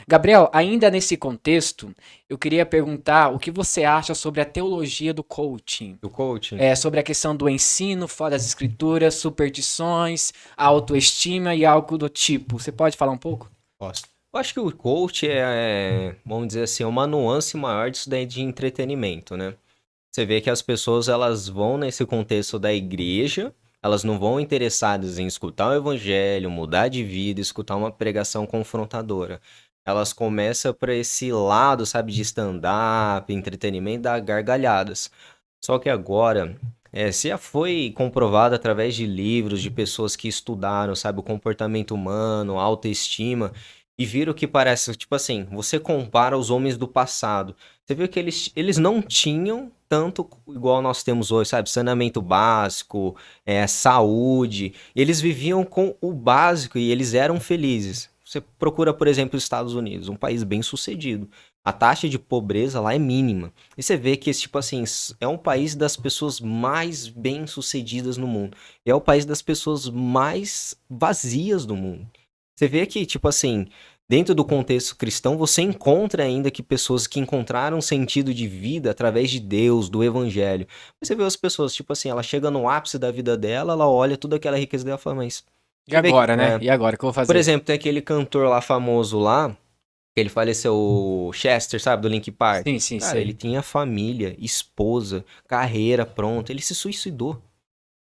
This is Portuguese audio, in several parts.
Gabriel, ainda nesse contexto, eu queria perguntar o que você acha sobre a teologia do coaching. Do coaching? Sobre a questão do ensino fora das escrituras, superstições, autoestima e algo do tipo. Você pode falar um pouco? Posso. Eu acho que o coach vamos dizer assim, é uma nuance maior disso daí de entretenimento, né? Você vê que as pessoas, elas vão nesse contexto da igreja, elas não vão interessadas em escutar o evangelho, mudar de vida, escutar uma pregação confrontadora. Elas começam para esse lado, sabe, de stand-up, entretenimento, dar gargalhadas. Só que agora, se já foi comprovado através de livros, de pessoas que estudaram, sabe, o comportamento humano, a autoestima, e viram que parece, tipo assim, você compara os homens do passado. Você viu que eles não tinham tanto igual nós temos hoje, sabe? Saneamento básico, saúde. Eles viviam com o básico e eles eram felizes. Você procura, por exemplo, os Estados Unidos, um país bem sucedido. A taxa de pobreza lá é mínima. E você vê que, tipo assim, é um país das pessoas mais bem-sucedidas no mundo. E é o país das pessoas mais vazias do mundo. Você vê que, tipo assim, dentro do contexto cristão, você encontra ainda que pessoas que encontraram sentido de vida através de Deus, do evangelho. Você vê as pessoas, tipo assim, ela chega no ápice da vida dela, ela olha toda aquela riqueza dela e fala, mas... E Você vê que, agora, né? E agora, o que eu vou por fazer? exemplo, tem aquele cantor lá famoso lá, que ele faleceu, o Chester, sabe, do Linkin Park. Sim, sim, Cara, ele sei. tinha família, esposa, carreira pronta, ele se suicidou.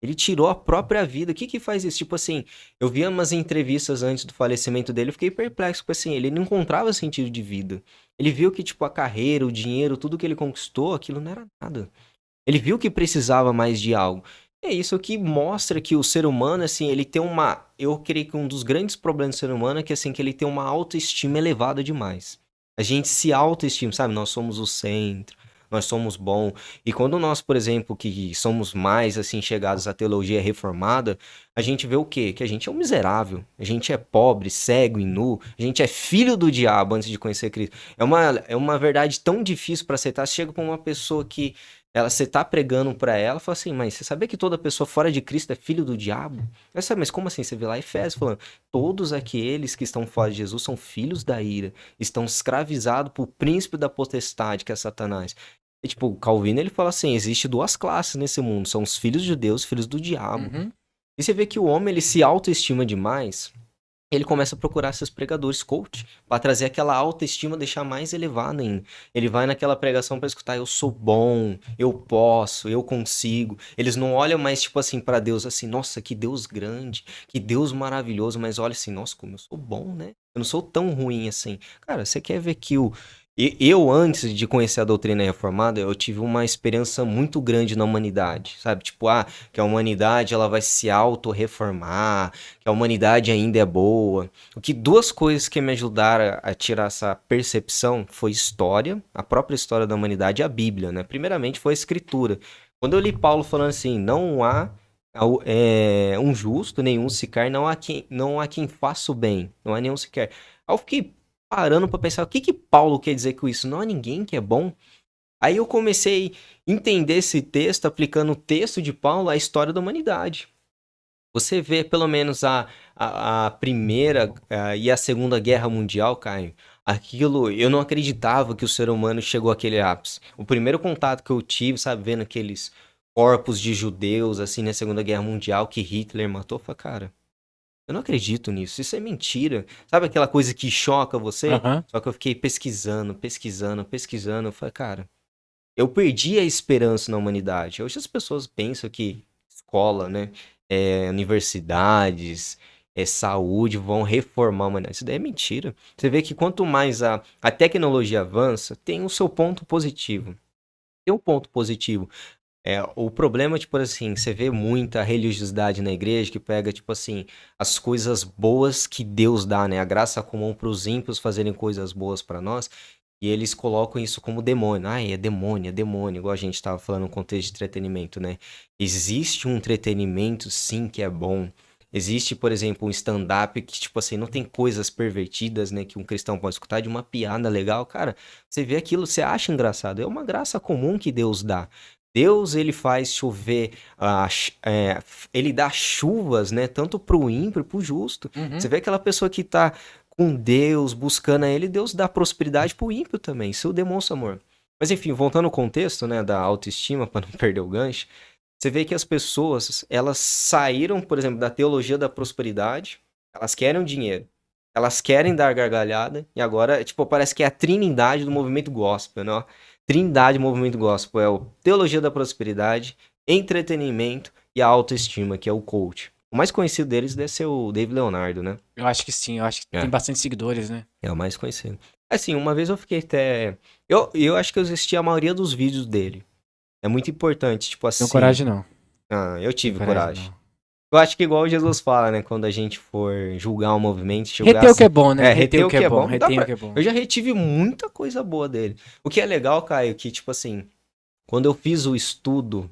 Ele tirou a própria vida. O que que faz isso? Tipo assim, eu vi umas entrevistas antes do falecimento dele, eu fiquei perplexo, porque assim, ele não encontrava sentido de vida. Ele viu que, tipo, a carreira, o dinheiro, tudo que ele conquistou, aquilo não era nada. Ele viu que precisava mais de algo. É isso que mostra que o ser humano, assim, ele tem uma... Eu creio que um dos grandes problemas do ser humano é que, assim, que ele tem uma autoestima elevada demais. A gente se autoestima, sabe? Nós somos o centro, nós somos bom. E quando nós, por exemplo, que somos mais, assim, chegados à teologia reformada, a gente vê o quê? Que a gente é um miserável, a gente é pobre, cego e nu, a gente é filho do diabo antes de conhecer Cristo. É uma verdade tão difícil para aceitar. Chega para uma pessoa que você tá pregando pra ela, fala assim, mas você sabia que toda pessoa fora de Cristo é filho do diabo? Ela sabe, mas como assim? Você vê lá Efésios falando, todos aqueles que estão fora de Jesus são filhos da ira, estão escravizados por príncipe da potestade, que é Satanás. E tipo, Calvino, ele fala assim, existe duas classes nesse mundo, são os filhos de Deus, os filhos do diabo. Uhum. E você vê que o homem, ele se autoestima demais, ele começa a procurar seus pregadores coach para trazer aquela autoestima, deixar mais elevada ainda. Ele vai naquela pregação para escutar, eu sou bom, eu posso, eu consigo. Eles não olham mais tipo assim para Deus assim, nossa, que Deus grande, que Deus maravilhoso, mas olha assim, nossa, como eu sou bom, né? Eu não sou tão ruim assim. Cara, você quer ver que eu, antes de conhecer a doutrina reformada, eu tive uma esperança muito grande na humanidade, sabe? Tipo, que a humanidade ela vai se auto-reformar, que a humanidade ainda é boa. O que duas coisas que me ajudaram a tirar essa percepção foi história, a própria história da humanidade e a Bíblia, né? Primeiramente foi a Escritura. Quando eu li Paulo falando assim, não há um justo, nenhum sequer, não há quem faça o bem, não há nenhum sequer. Aí eu fiquei parando pra pensar, o que que Paulo quer dizer com isso? Não há ninguém que é bom? Aí eu comecei a entender esse texto, aplicando o texto de Paulo à história da humanidade. Você vê pelo menos a primeira e a segunda guerra mundial, Caio. Aquilo, eu não acreditava que o ser humano chegou àquele ápice. O primeiro contato que eu tive, sabe, vendo aqueles corpos de judeus, assim, na Segunda Guerra Mundial que Hitler matou, eu falei, cara, eu não acredito nisso, isso é mentira. Sabe aquela coisa que choca você? Aham. Só que eu fiquei pesquisando, pesquisando, pesquisando, eu falei, cara, eu perdi a esperança na humanidade. Hoje as pessoas pensam que escola, né, universidades, saúde vão reformar a humanidade. Isso daí é mentira. Você vê que quanto mais a tecnologia avança, tem o seu ponto positivo. Tem um ponto positivo. O problema é, tipo assim, você vê muita religiosidade na igreja que pega, tipo assim, as coisas boas que Deus dá, né? A graça comum para os ímpios fazerem coisas boas para nós. E eles colocam isso como demônio. Ah, é demônio, igual a gente estava falando no contexto de entretenimento, né? Existe um entretenimento, sim, que é bom. Existe, por exemplo, um stand-up que, tipo assim, não tem coisas pervertidas, né? Que um cristão pode escutar de uma piada legal. Cara, você vê aquilo, você acha engraçado. É uma graça comum que Deus dá. Deus, ele faz chover, ele dá chuvas, né? Tanto pro ímpio e pro justo. Você Uhum. vê aquela pessoa que tá com Deus, buscando a Ele, Deus dá prosperidade pro ímpio também. Isso demonstra amor. Mas enfim, voltando ao contexto, né, da autoestima, para não perder o gancho, você vê que as pessoas, elas saíram, por exemplo, da teologia da prosperidade, elas querem o dinheiro, elas querem dar gargalhada, e agora, tipo, parece que é a trindade do movimento gospel, né? Trindade do movimento gospel é o teologia da prosperidade, entretenimento e a autoestima, que é o coach. O mais conhecido deles deve ser o David Leonardo, né? Eu acho que sim, eu acho que tem É, bastante seguidores, né? é o mais conhecido. Assim, uma vez eu fiquei até. Eu acho que eu assisti a maioria dos vídeos dele. É muito importante, tipo Tenho assim. coragem não. Ah, eu Tenho tive coragem coragem. não. Eu acho que igual Jesus fala, né? Quando a gente for julgar um movimento, julgar Reter o que assim. é bom, né? É, Reter reter o o que que é é bom, bom. Dá reter o pra... que é bom. Eu já retive muita coisa boa dele. O que é legal, Caio, que, tipo assim, quando eu fiz o estudo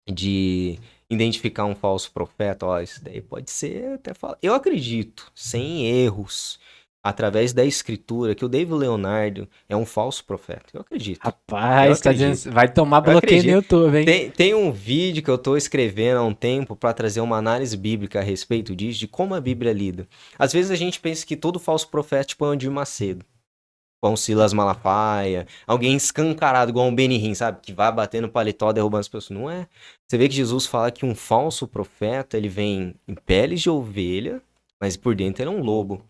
de identificar um falso profeta, ó, isso daí pode ser até falar. Eu acredito, sem erros, através da escritura, que o David Leonardo é um falso profeta. Eu acredito. Eu Rapaz, tá acredito. dizendo. Vai tomar Eu bloqueio no acredito. YouTube, hein? Tem um vídeo que eu tô escrevendo há um tempo para trazer uma análise bíblica a respeito disso, de como a Bíblia lida. Às vezes a gente pensa que todo falso profeta tipo, é um Edir Macedo, com o Silas Malafaia, alguém escancarado igual um Benihim, sabe? Que vai batendo paletó, derrubando as pessoas. Não é. Você vê que Jesus fala que um falso profeta, ele vem em peles de ovelha, mas por dentro ele é um lobo.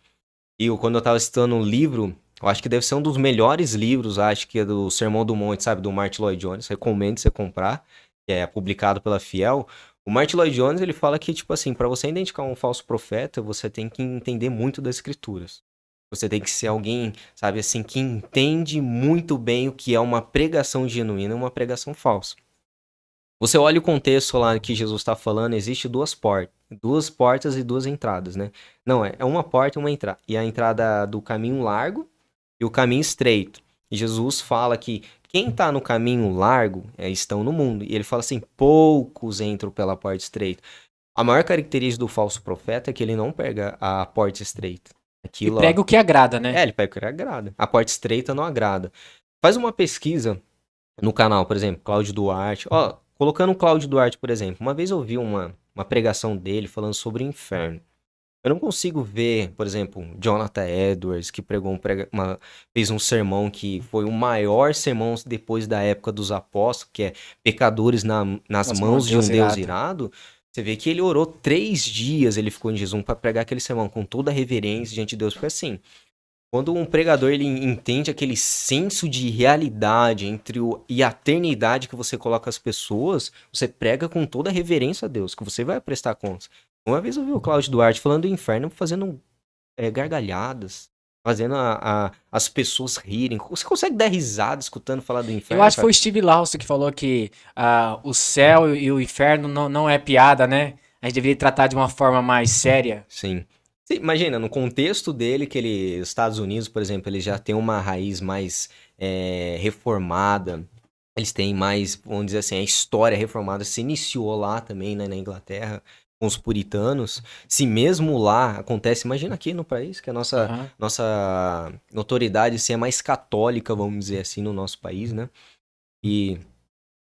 Quando eu tava citando um livro, eu acho que deve ser um dos melhores livros, acho que é do Sermão do Monte, sabe? Do Martin Lloyd Jones. Recomendo você comprar, que é publicado pela Fiel. O Martin Lloyd Jones, ele fala que, tipo assim, para você identificar um falso profeta, você tem que entender muito das escrituras. Você tem que ser alguém, sabe, assim, que entende muito bem o que é uma pregação genuína e uma pregação falsa. Você olha o contexto lá que Jesus está falando, existe duas portas e duas entradas, né? Não, é uma porta e uma entrada. E a entrada do caminho largo e o caminho estreito. E Jesus fala que quem está no caminho largo estão no mundo. E ele fala assim, poucos entram pela porta estreita. A maior característica do falso profeta é que ele não pega a porta estreita. E Aquilo, ó. prega o que agrada, né? Ele pega o que agrada. A porta estreita não agrada. Faz uma pesquisa no canal, por exemplo, Cláudio Duarte. Ó, colocando o Cláudio Duarte, por exemplo, uma vez eu vi uma pregação dele falando sobre o inferno. Eu não consigo ver, por exemplo, Jonathan Edwards, que fez um sermão que foi o maior sermão depois da época dos apóstolos, que é pecadores nas Nossa, mano, mãos de um Deus Deus irado. irado. Você vê que ele orou 3 dias, ele ficou em jejum para pregar aquele sermão com toda a reverência diante de Deus. Porque assim, quando um pregador ele entende aquele senso de realidade e a eternidade que você coloca as pessoas, você prega com toda a reverência a Deus, que você vai prestar contas. Uma vez eu vi o Cláudio Duarte falando do inferno, fazendo gargalhadas, fazendo as pessoas rirem. Você consegue dar risada escutando falar do Eu inferno, acho que cara? foi o Steve Lawson que falou que o céu e o inferno não é piada, né? A gente deveria tratar de uma forma mais séria. Sim. Sim, imagina, no contexto dele, que os Estados Unidos, por exemplo, eles já têm uma raiz mais reformada. Eles têm mais, vamos dizer assim, a história reformada se iniciou lá também, né, na Inglaterra, com os puritanos. Se mesmo lá acontece, imagina aqui no país, que a Aham. nossa notoriedade assim, é mais católica, vamos dizer assim, no nosso país, né? E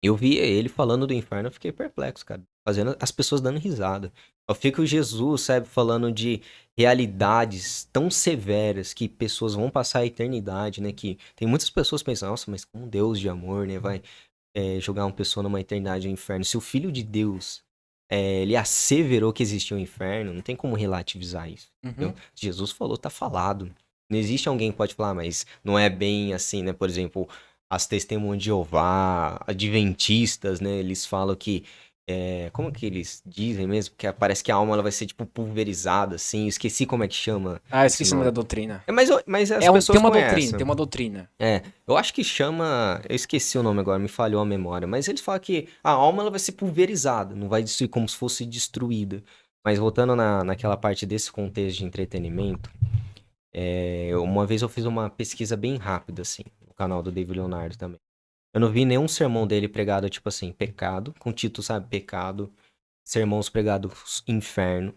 eu vi ele falando do inferno, eu fiquei perplexo, cara. Fazendo as pessoas dando risada. Eu fico Jesus, sabe, falando de realidades tão severas que pessoas vão passar a eternidade, né? Que tem muitas pessoas pensando, nossa, mas como Deus de amor, né? Vai jogar uma pessoa numa eternidade no inferno. Se o Filho de Deus, ele asseverou que existia um inferno, não tem como relativizar isso, Uhum. entendeu? Jesus falou, tá falado. Não existe alguém que pode falar, mas não é bem assim, né? Por exemplo, as testemunhas de Jeová, adventistas, né? Eles falam que como que eles dizem mesmo? Que parece que a alma ela vai ser tipo pulverizada, assim. Esqueci como é que chama Ah, eu esse esqueci o nome da nome. doutrina. Mas as Tem pessoas uma doutrina, tem conhecem. uma doutrina. Eu acho que chama. Eu esqueci o nome agora, me falhou a memória. Mas eles falam que a alma ela vai ser pulverizada, não vai destruir como se fosse destruída. Mas voltando naquela parte desse contexto de entretenimento, uma vez eu fiz uma pesquisa bem rápida, assim, no canal do David Leonardo também. Eu não vi nenhum sermão dele pregado, tipo assim, pecado, com título, sabe, pecado, sermãos pregados inferno.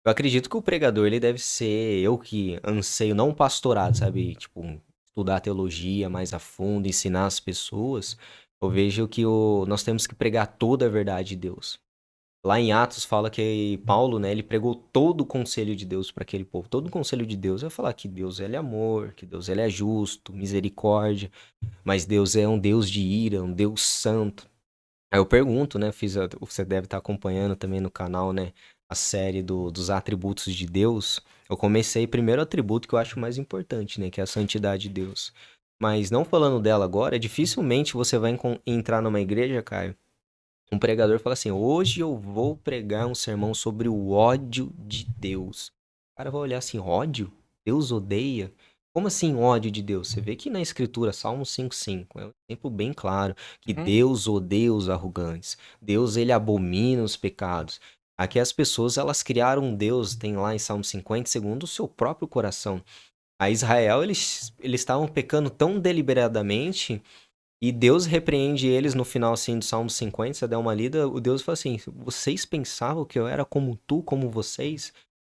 Eu acredito que o pregador, ele deve ser eu que anseio, não um pastorado, sabe? Tipo, estudar teologia mais a fundo, ensinar as pessoas. Eu vejo que nós temos que pregar toda a verdade de Deus. Lá em Atos fala que Paulo, né, ele pregou todo o conselho de Deus para aquele povo. Todo o conselho de Deus é falar que Deus ele é amor, que Deus ele é justo, misericórdia, mas Deus é um Deus de ira, um Deus santo. Aí eu pergunto, né, você deve estar acompanhando também no canal, né, a série dos atributos de Deus. Eu comecei primeiro o atributo que eu acho mais importante, né, que é a santidade de Deus. Mas não falando dela agora, dificilmente você vai entrar numa igreja, Caio, um pregador fala assim: hoje eu vou pregar um sermão sobre o ódio de Deus. O cara vai olhar assim: ódio? Deus odeia? Como assim ódio de Deus? Você vê que na escritura, Salmo 5:5, é um exemplo bem claro que Uhum. Deus odeia os arrogantes. Deus, ele abomina os pecados. Aqui as pessoas, elas criaram um Deus, tem lá em Salmo 50, segundo o seu próprio coração. A Israel, eles estavam pecando tão deliberadamente e Deus repreende eles no final, assim, do Salmo 50, você der uma lida, o Deus fala assim, vocês pensavam que eu era como tu, como vocês?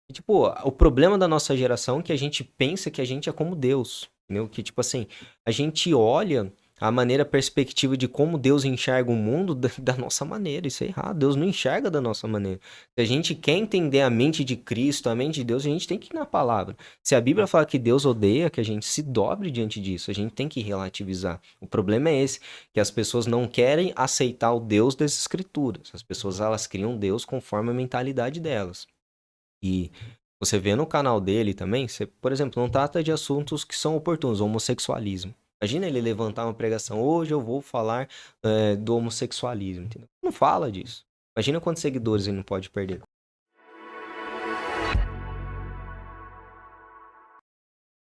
E, tipo, o problema da nossa geração é que a gente pensa que a gente é como Deus, entendeu? Que, tipo assim, a gente olha a maneira, a perspectiva de como Deus enxerga o mundo da nossa maneira. Isso é errado. Deus não enxerga da nossa maneira. Se a gente quer entender a mente de Cristo, a mente de Deus, a gente tem que ir na palavra. Se a Bíblia fala que Deus odeia, que a gente se dobre diante disso. A gente tem que relativizar. O problema é esse, que as pessoas não querem aceitar o Deus das Escrituras. As pessoas, elas criam Deus conforme a mentalidade delas. E você vê no canal dele também, você, por exemplo, não trata de assuntos que são oportunos, homossexualismo. Imagina ele levantar uma pregação, hoje eu vou falar do homossexualismo, entendeu? Não fala disso. Imagina quantos seguidores ele não pode perder.